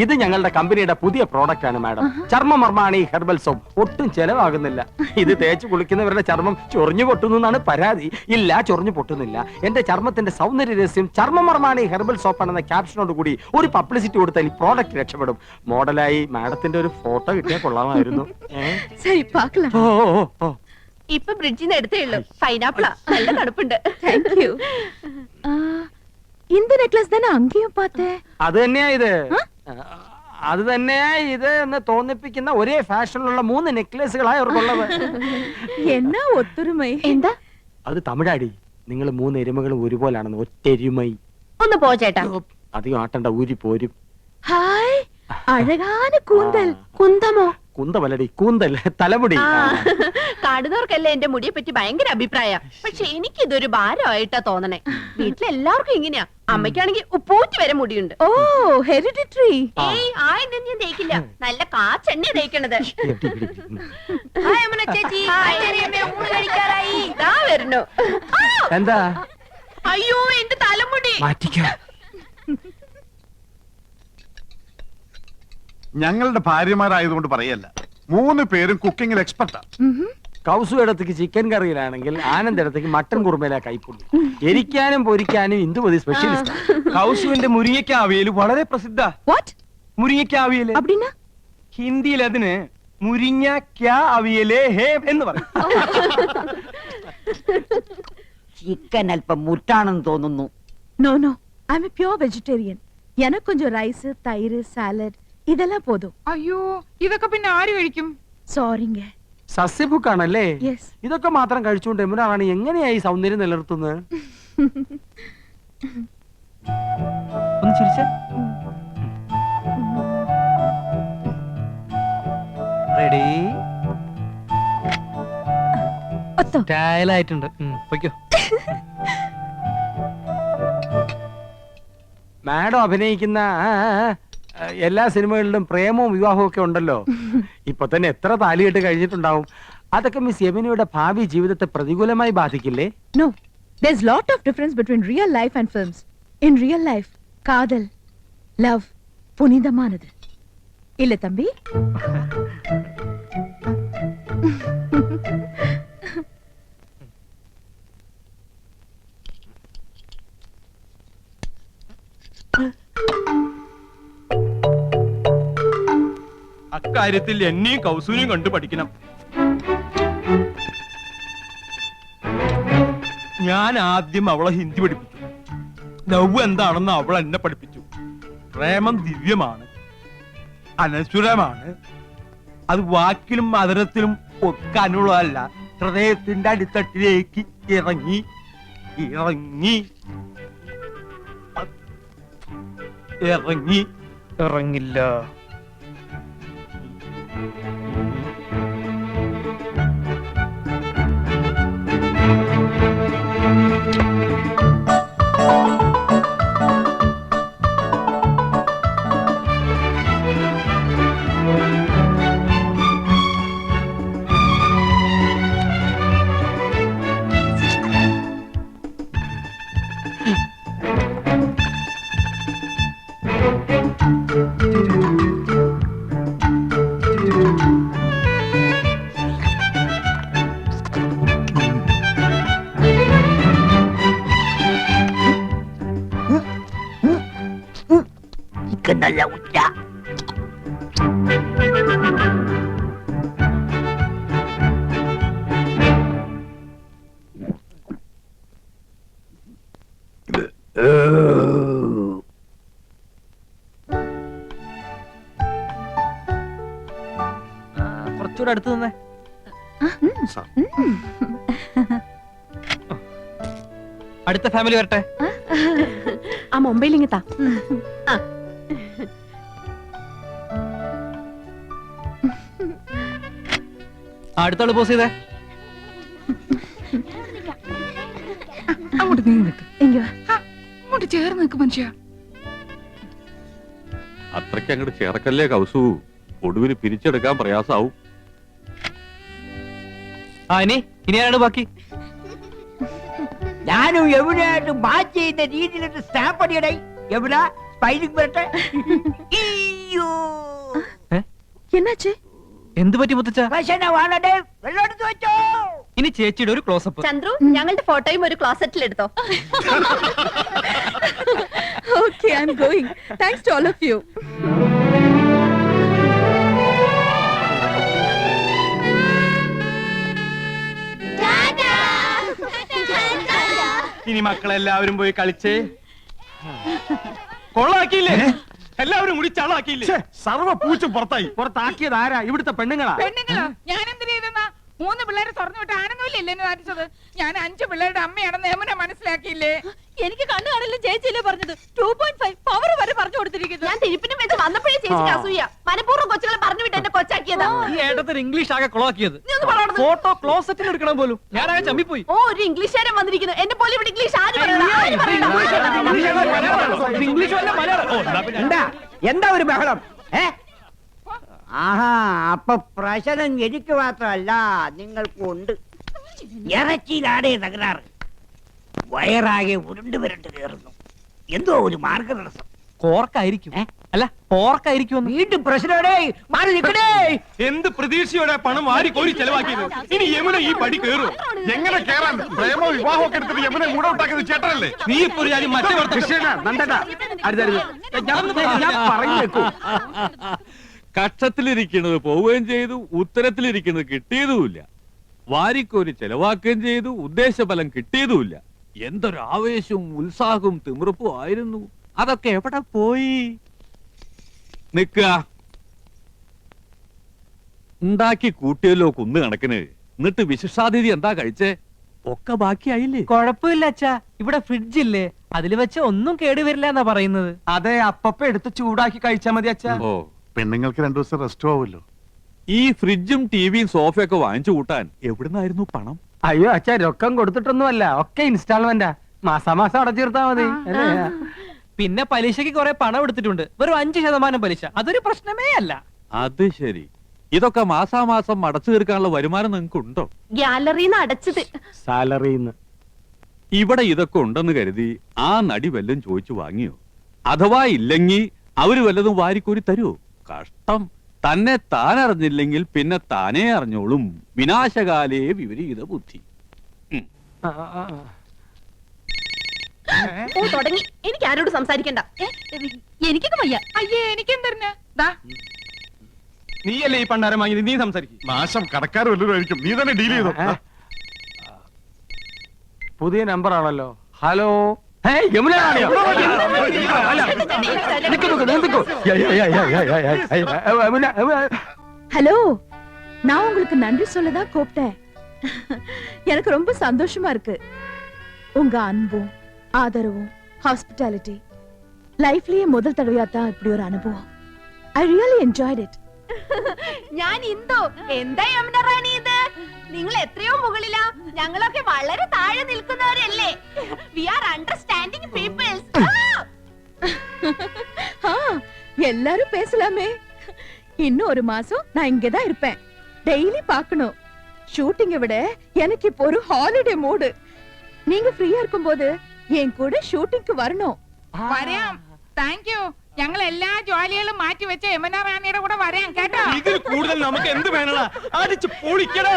ഇത് ഞങ്ങളുടെ കമ്പനിയുടെ പുതിയ പ്രോഡക്റ്റ് ആണ് മാഡം. ചർമ്മമർമാണി herbal soap. ഒട്ടും ചെലവാകുന്നില്ല. ഇത് തേച്ച് കുളിക്കുന്നവരുടെ ചർമ്മം ചൊറിഞ്ഞു പൊട്ടുന്നു എന്നാണ് പരാതി. ഇല്ല, ചൊറിഞ്ഞു പൊട്ടുന്നില്ല. എന്റെ ചർമ്മത്തിന്റെ സൗന്ദര്യ രഹസ്യം ചർമ്മമർമാണി ഹെർബൽ സോപ്പ് ആണെന്ന ക്യാപ്ഷനോട് കൂടി ഒരു പബ്ലിസിറ്റി കൊടുത്താൽ ഈ പ്രോഡക്റ്റ് രക്ഷപ്പെടും. മോഡലായി മാഡത്തിന്റെ ഒരു ഫോട്ടോ കിട്ടിയാൽ കൊള്ളാമായിരുന്നു. ഇപ്പൊ ബ്രിഡ്ജിന്ന് എടുത്തേ ഉള്ളൂ. പൈനാപ്പിളാ, നല്ല തണുപ്പുണ്ട്. Thank you. இந்த நெக்லஸ் தானே அங்கேயும் பார்த்தேன். അത് തന്നെയാ ഇത്. അത് തന്നെയാ ഇത് എന്ന് തോന്നിപ്പിക്കുന്ന ഒരേ ഫാഷനിലുള്ള 3 നെക്ലേസുകളായി അവർക്കുള്ളത്. എന്നാ ഒത്തൊരുമൈ. എന്താ അത് തമിഴാടി. നിങ്ങൾ 3 എരുമകളും ഒരുപോലാണെന്ന്. ഒറ്റെരുമൈ. ഒന്ന് പോ ചേട്ടാ. അധികം ആട്ടണ്ട, ഊരി പോരും. ഹായ്, അഴകാന കൂന്തൽ. കുന്തമോ? കുന്തമല്ലടി, കൂന്തൽ, തലമുടി. കാണുന്നവർക്കല്ലേ എന്റെ മുടിയെ പറ്റി ഭയങ്കര അഭിപ്രായം. പക്ഷെ എനിക്കിതൊരു ഭാരമായിട്ടാ തോന്നണേ. വീട്ടിലെല്ലാവർക്കും ഇങ്ങനെയാ. അമ്മയ്ക്കാണെങ്കിൽ ഉപ്പൂറ്റി വരെ മുടിയുണ്ട്. ഓ, ഹെറിഡിറ്ററി. ഏയ്, ആ എണ്ണ ഞാൻ തേക്കില്ല. നല്ല കാച്ചെണ്ണ തേക്കണത്. ചേച്ചി ഊണ് കഴിക്കാറായി. ഇതാ വരുന്നു. എന്താ? അയ്യോ, എന്റെ തലമുടി. മാറ്റിക്കോ. ഞങ്ങളുടെ ഭാര്യമാരായതുകൊണ്ട് പറയല്ല, 3 പേരും കുക്കിംഗിൽ എക്സ്പെർട്ടാ. കൗസു ഇടത്തേക്ക് ചിക്കൻ കറിയിലാണെങ്കിൽ ആനന്ദ് ഇടത്തേക്ക് മട്ടൻ കുറുമയിലാ കൈപ്പുള്ളി. എരിക്കാനും പൊരിക്കാനും ഇന്ദുമതി സ്പെഷ്യലിസ്റ്റ്. കൗസുവിന്റെ മുരിങ്ങയ്ക്ക അവിയൽ വളരെ പ്രസിദ്ധ. മുരിങ്ങയ്ക്ക അവിയൽ ഹിന്ദിയിൽ അതിന് മുരിങ്ങയ്ക്ക അവിയലേ ഹേ എന്ന് പറയും. ചിക്കൻ അല്പം മുറ്റാണെന്ന് തോന്നുന്നു. No no, I am a pure vegetarian. எனக்கு கொஞ்சம் ரைஸ், தயிர், சாலட் இதெல்லாம் போதும். അയ്യോ, ഇതൊക്കെ പിന്നെ ആര് കഴിക്കും? സോറിங்க. സസ്യഭുക്കാണല്ലേ? യെസ്. ഇതൊക്കെ മാത്രം കഴിച്ചുകൊണ്ട് എമുനാണ് എങ്ങനെയായി സൗന്ദര്യം നിലനിർത്തുന്നത്? ഒന്ന് ചിരിച്ച റെഡി സ്റ്റൈലായിട്ടുണ്ട്. പൊയ്ക്കോ. മാഡം അഭിനയിക്കുന്ന എല്ലാ സിനിമകളിലും പ്രേമവും വിവാഹവും ഒക്കെ ഉണ്ടല്ലോ. ഇപ്പൊ തന്നെ എത്ര താലികെട്ട് കഴിഞ്ഞിട്ടുണ്ടാവും. അതൊക്കെ മിസ് യമുനയുടെ ഭാവി ജീവിതത്തെ പ്രതികൂലമായി ബാധിക്കില്ലേ? No, there's lot of difference between real life and films. In real life, കാതൽ, love புனிதமானது. இல்ல தம்பி? അക്കാര്യത്തിൽ എന്നെയും കൗസൂനെയും കണ്ടു പഠിക്കണം. ഞാൻ ആദ്യം അവളെ ഹിന്ദി പഠിപ്പിച്ചു. ലവ് എന്താണെന്ന് അവൾ എന്നെ പഠിപ്പിച്ചു. പ്രേമം ദിവ്യമാണ്, അനശ്വരമാണ്. അത് വാക്കിലും മധുരത്തിലും ഒക്കെ അനുള്ളതല്ല, ഹൃദയത്തിന്റെ അടിത്തട്ടിലേക്ക് ഇറങ്ങി ഇറങ്ങി ഇറങ്ങി ഇറങ്ങില്ല. നല്ല ഉച്ച. കുറച്ചുകൂടെ അടുത്ത് നിന്നേ. അടുത്ത ഫാമിലി വരട്ടെ. ആ മുംബൈയിൽ ഇങ്ങത്താ. അടുത്താള് പോസ് ചെയ്തേ. അങ്ങോട്ട് നീങ്ങി നിൽക്ക്. இங்க അങ്ങോട്ട് ചേർന്ന് നിൽക്ക് മനുഷ്യ. അത്രയ്ക്ക് അങ്ങോട്ട് ചേർക്കല്ലേ കൗസു, ഒടുവിന് പിരിച്ചെടുക്കാൻ പ്രയാസാവും. ഇനിയാണ് ബാക്കി. ഞാനും എവിടെയായിട്ടും മാച്ച് ചെയ്യുന്ന രീതിയിലൊരു സ്റ്റാമ്പ് അടിയടേ. എവിടെ ഫൈലിംഗ് വരട്ടെ. അയ്യോ. என்னாச்சு? എന്ത് പറ്റി മുത്തച്ഛ? ഭക്ഷണം വേണടേ, വെള്ളം എടുത്ത് വെച്ചോ. ഇനി ചേച്ചിയുടെ ഒരു ക്ലോസപ്പ്. ചന്ദ്രു ഞങ്ങളുടെ ഫോട്ടോയും ഒരു ക്ലോസറ്റിൽ എടുത്തോ. Okay, I'm going. Thanks to all of you. ഇനി മക്കളെല്ലാവരും പോയി കളിച്ചേ. കൊള്ളാക്കിയില്ലേ? എല്ലാവരും കൂടി ചളാക്കിയില്ലേ? സർവ പൂച്ചും പുറത്തായി. പുറത്താക്കിയത് ആരാ? ഇവിടുത്തെ പെണ്ണുങ്ങളാ. പെണ്ണുങ്ങളോ? ഞാൻ എന്തിനു ചെയ്തെന്നാ? 3 പിള്ളേരെ തുറന്നു വിട്ട് ആണെന്നില്ലേ എന്നെ നടിച്ചത്? ഞാൻ 5 പിള്ളേരുടെ അമ്മയാണെന്ന് യമുന മനസ്സിലാക്കിയില്ലേ? എനിക്ക് കണ്ണു കാണില്ല ചേച്ചിയല്ലേ പറഞ്ഞത്. 2.5 പവർ വരെ പറഞ്ഞു കൊടുത്തിരിക്കുന്നു. ഞാൻ തിരുപ്പിനും വെച്ച് വന്നപ്പോഴേ ചേച്ചിക്ക് അസൂയ. മനഃപൂർവ്വം കൊച്ചുകളെ പറഞ്ഞു വിട്ട് എന്നെ കൊച്ചാക്കിയതാ. ഈ ഏട്ടത്തിന് ഇംഗ്ലീഷ് ആകെ കൊളാക്കിയത്. നീ ഒന്ന് പറയണം. ഫോട്ടോ ക്ലോസറ്റിൽ എടുക്കണം പോലും. ഞാനാകെ ചമ്മിപ്പോയി. ഓ, ഒരു ഇംഗ്ലീഷുകാരൻ വന്നിരിക്കുന്നു. എന്നെ പോലെ ഇവിടെ ഇംഗ്ലീഷ് ആര് പറയണം? ഇംഗ്ലീഷ് വല്ല മലയാളം. ഓ, എന്നാ പിന്നെ. എന്താ ഒരു ബഹളം? ആഹാ, അപ്പൊ പ്രശ്നം എനിക്ക് മാത്രമല്ല, നിങ്ങൾക്കുണ്ട്. ഇറച്ചിയിലാടേ തകരാറ്. വയറാകെ ഉരുണ്ട് വരണ്ട് കയറുന്നു. എന്തോ ഒരു മാർഗതടസ്സം. കോർക്കായിരിക്കും. അല്ല, പോർക്കായിരിക്കും. വീണ്ടും പ്രശ്നമേ, മാറി നിൽക്കണേ. എന്ത് പ്രതീക്ഷയോടെ പണം വാരി കോരി ചെലവാക്കിയത്. ഇനി യമുന ഈ പടി കയറും. എങ്ങനെ കേറാൻ? പ്രേമോ വിവാഹമൊക്കെ എടുത്തിട്ട് യമുനെ കൂടെ ഉണ്ടാക്കുന്നത് ചേട്ടനല്ലേ? നീ ഇപ്പൊ ഒരു കാര്യം മറ്റേ ഞാൻ പറയുന്നേക്കൂ. കക്ഷത്തിലിരിക്കുന്നത് പോവുകയും ചെയ്തു, ഉത്തരത്തിലിരിക്കുന്നത് കിട്ടിയതുമില്ല. വാരിക്കോരി ചെലവാക്കുകയും ചെയ്തു, ഉദ്ദേശഫലം കിട്ടിയതുമില്ല. എന്തൊരു ആവേശവും ഉത്സാഹവും തിമിർപ്പും ആയിരുന്നു. അതൊക്കെ എവിടെ പോയി? നിക്കുക. ഉണ്ടാക്കി കൂട്ടിയല്ലോ കുന്നു കണക്കിന്. എന്നിട്ട് വിശിഷ്ടാതിഥി എന്താ കഴിച്ചേ? ഒക്കെ ബാക്കിയായില്ലേ? കുഴപ്പമില്ല അച്ഛാ, ഇവിടെ ഫ്രിഡ്ജ് ഇല്ലേ, അതിൽ വെച്ച് ഒന്നും കേടുവരില്ല എന്നാ പറയുന്നത്. അതെ, അപ്പപ്പ എടുത്ത് ചൂടാക്കി കഴിച്ചാ മതി അച്ഛാ. ഓ, പെണ്ണുങ്ങൾക്ക് 2 ദിവസം റെസ്റ്റ് ആവുമല്ലോ. ഈ ഫ്രിഡ്ജും ടിവിയും സോഫയൊക്കെ വാങ്ങിച്ചു കൂട്ടാൻ എവിടുന്നായിരുന്നു പണം? അയ്യോ അച്ഛാ, രൊക്കം കൊടുത്തിട്ടൊന്നുമല്ല, ഒക്കെ ഇൻസ്റ്റാൾമെന്റാ. മാസാമാസം അടച്ചിരുത്താ മതി. അല്ലേ? പിന്നെ പലിശക്ക് കുറെ പണം എടുത്തിട്ടുണ്ട്, വെറും 5% പലിശ. അതൊരു പ്രശ്നമേ അല്ല. അത് ശരി. ഇതൊക്കെ മാസാമാസം അടച്ചു തീർക്കാനുള്ള വരുമാനം നിങ്ങൾക്ക് ഉണ്ടോ? ഗ്യാലറിന്ന് അടച്ചത്. സാലറിന്ന്. ഇവിടെ ഇതൊക്കെ ഉണ്ടെന്ന് കരുതി ആ നടി വല്ലതും ചോദിച്ചു വാങ്ങിയോ? അഥവാ ഇല്ലെങ്കിൽ അവര് വല്ലതും വാരിക്കോരി തരുമോ? കഷ്ടം. തന്നെ താൻ അറിഞ്ഞില്ലെങ്കിൽ പിന്നെ താനേ അറിഞ്ഞോളും. വിനാശകാലേ വിപരീത ബുദ്ധി. ഓ, തുടങ്ങി. എനിക്ക് ആരോട് സംസാരിക്കണ്ട. എനിക്കൊക്കെ വയ്യ. അയ്യേ, എനിക്കെന്തറിഞ്ഞ? ദാ നീയല്ലേ ഈ പണ്ടാരം വാങ്ങിയത്, നീ സംസാരിക്കും. നാശം കടക്കാർ വല്ലതും ആയിരിക്കും. നീ തന്നെ ഡീൽ ചെയ്തോ. പുതിയ നമ്പർ ആണല്ലോ. ഹലോ, യമുനയാണോ? ஹலோ, நான் உங்களுக்கு நன்றி சொல்லதான் கூப்பிட்டேன். எனக்கு ரொம்ப சந்தோஷமா இருக்கு. உங்க அன்பும் ஆதரவும் ஹாஸ்பிட்டாலிட்டி லைஃப்லயே முதல் தடவையா தான் இப்படி ஒரு அனுபவம். I really enjoyed it. ഞാൻ ഇന്ദു. എന്താ യമുന റാണി ഇത്? നിങ്ങൾ എത്രയോ മുകളിലാ, ഞങ്ങളൊക്കെ വളരെ താഴെ നിൽക്കുന്നവരല്ലേ. We are understanding peoples. எல்லாரும் பேசலாமே. இன்னும் ஒரு மாசம் நான் இங்கதான் இருப்பேன். டெய்லி பார்க்கணும். ஷூட்டிங்கை விட எனக்கு இப்போ ஒரு ஹாலிடே மூடு. நீங்க ஃப்ரீயா இருக்கும்போது என் கூட ஷூட்டிங்க்கு வரணும். വരാം. Thank you. ഞങ്ങൾ എല്ലാ ജോലികളും മാറ്റി വെച്ച് യമുന റാണിയുടെ കൂടെ വരാം കേട്ടോ. ഇതിൽ കൂടുതൽ നമുക്ക് എന്ത് വേണടാ? അടിച്ച് പൊളിക്കടാ.